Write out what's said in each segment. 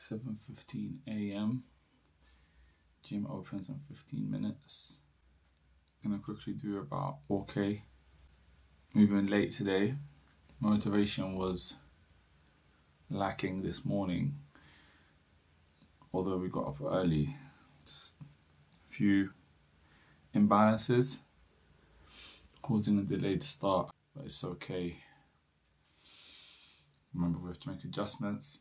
7:15 a.m. Gym opens in 15 minutes. Gonna quickly do about 4K. Moving late today. Motivation was lacking this morning. Although we got up early. Just a few imbalances causing a delayed start, but it's okay. Remember, we have to make adjustments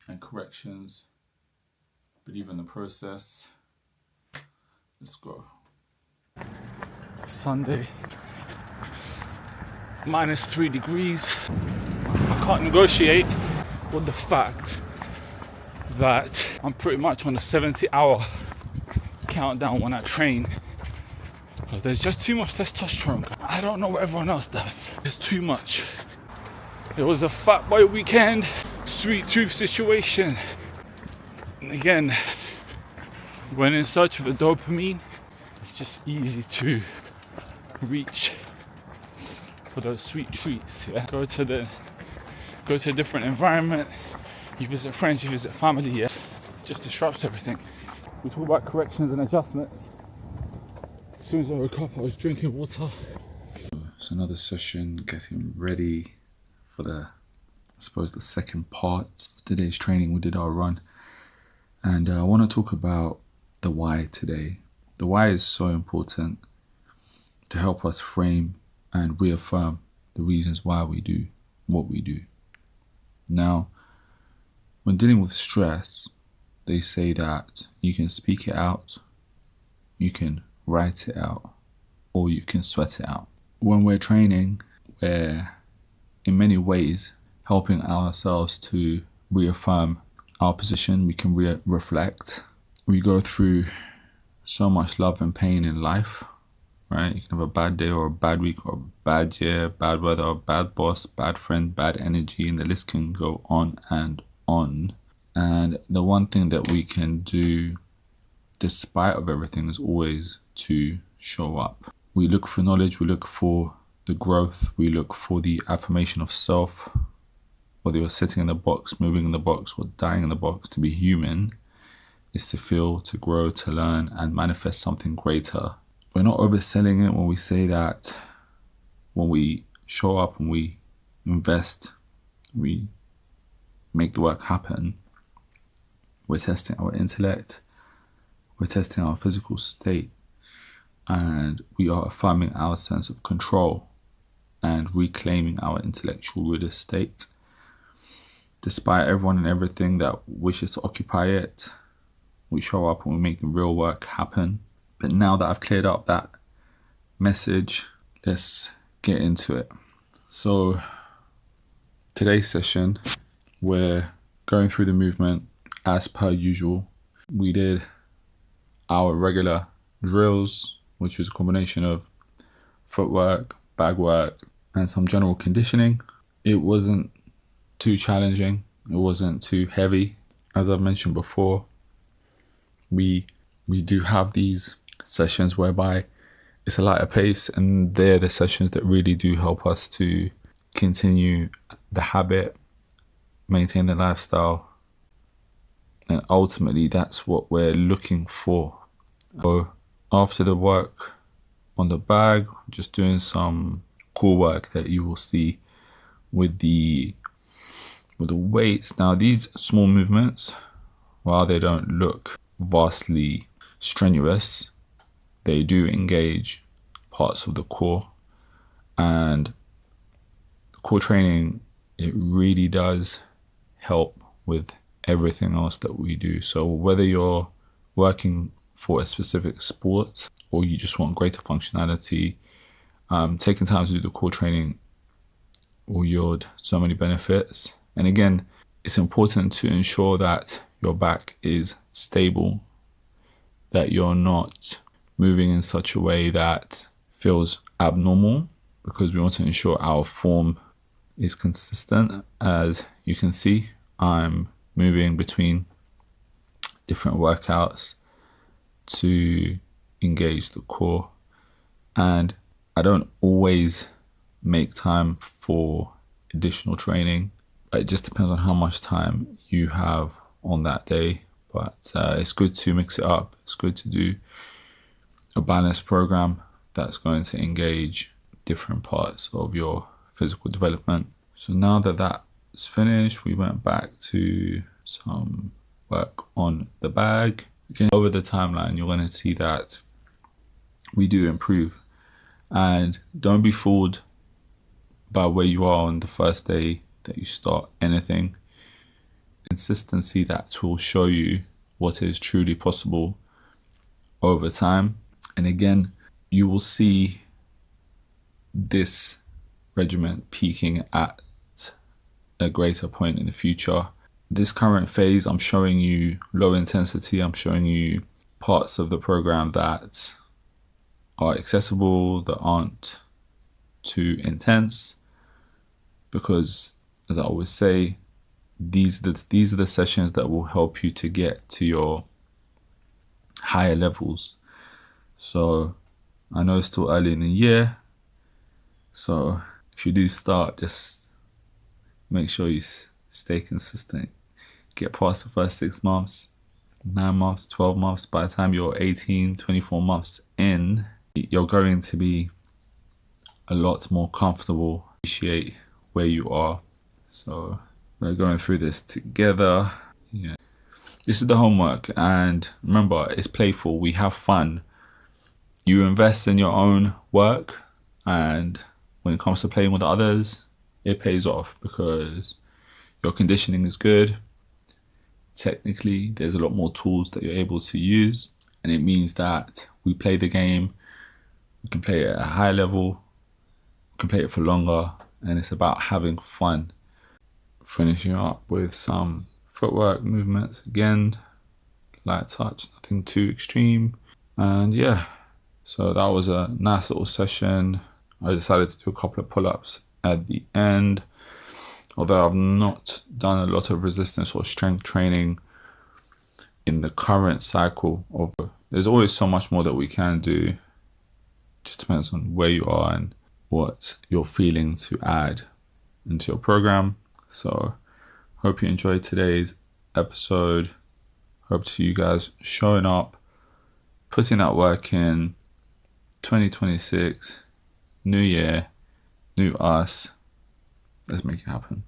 and corrections. Believe in the process. Let's go. Sunday, -3 degrees. I can't negotiate with the fact that I'm pretty much on a 70-hour countdown when I train. There's just too much testosterone. I don't know what everyone else does. There's too much. It was a fat boy weekend, sweet tooth situation. And again, when in search of the dopamine, it's just easy to reach for those sweet treats. Yeah, go to a different environment. You visit friends, you visit family. Yeah, just disrupts everything. We talk about corrections and adjustments. As soon as I woke up, I was drinking water. It's another session, getting ready for the second part of today's training. We did our run, and I want to talk about the why today. The why is so important to help us frame and reaffirm the reasons why we do what we do. Now, when dealing with stress, they say that you can speak it out, you can write it out, or you can sweat it out. When we're training, we're in many ways helping ourselves to reaffirm our position. We can reflect. We go through so much love and pain in life, right? You can have a bad day or a bad week or a bad year, bad weather, a bad boss, bad friend, bad energy, and the list can go on and on. And the one thing that we can do despite of everything is always to show up. We look for knowledge, we look for the growth, we look for the affirmation of self. Whether you're sitting in the box, moving in the box, or dying in the box, to be human is to feel, to grow, to learn, and manifest something greater. We're not overselling it when we say that when we show up and we invest, we make the work happen. We're testing our intellect, we're testing our physical state, and we are affirming our sense of control and reclaiming our intellectual real estate. Despite everyone and everything that wishes to occupy it, we show up and we make the real work happen. But now that I've cleared up that message, let's get into it. So today's session, we're going through the movement as per usual. We did our regular drills, which was a combination of footwork, bag work, and some general conditioning. It wasn't too challenging, it wasn't too heavy. As I've mentioned before, we do have these sessions whereby it's a lighter pace, and they're the sessions that really do help us to continue the habit, maintain the lifestyle, and ultimately that's what we're looking for. So after the work on the bag, just doing some core work that you will see with the weights. Now, these small movements, while they don't look vastly strenuous, they do engage parts of the core, and the core training, it really does help with everything else that we do. So whether you're working for a specific sport or you just want greater functionality, taking time to do the core training will yield so many benefits. And again, it's important to ensure that your back is stable, that you're not moving in such a way that feels abnormal, because we want to ensure our form is consistent. As you can see, I'm moving between different workouts to engage the core, and I don't always make time for additional training. It just depends on how much time you have on that day. But it's good to mix it up. It's good to do a balanced program that's going to engage different parts of your physical development. So now that that's finished, we went back to some work on the bag. Again, over the timeline, you're going to see that we do improve. And don't be fooled by where you are on the first day that you start anything. Consistency, that will show you what is truly possible over time. And again, you will see this regimen peaking at a greater point in the future. This current phase, I'm showing you low intensity. I'm showing you parts of the program that are accessible, that aren't too intense, because as I always say, these are the sessions that will help you to get to your higher levels. So I know it's still early in the year, so if you do start, just make sure you stay consistent. Get past the first 6 months, 9 months, 12 months. By the time you're 18, 24 months in, you're going to be a lot more comfortable. Appreciate where you are. So we're going through this together. Yeah. This is the homework, and remember, it's playful. We have fun. You invest in your own work, and when it comes to playing with others, it pays off because your conditioning is good. Technically, there's a lot more tools that you're able to use, and it means that we play the game. We can play it at a high level. We can play it for longer, and it's about having fun. Finishing up with some footwork movements again, light touch, nothing too extreme. And yeah, so that was a nice little session. I decided to do a couple of pull-ups at the end, although I've not done a lot of resistance or strength training in the current cycle. There's always so much more that we can do. Just depends on where you are and what you're feeling to add into your program. So hope you enjoyed today's episode. Hope to see you guys showing up, putting that work in. 2026, new year, new us. Let's make it happen.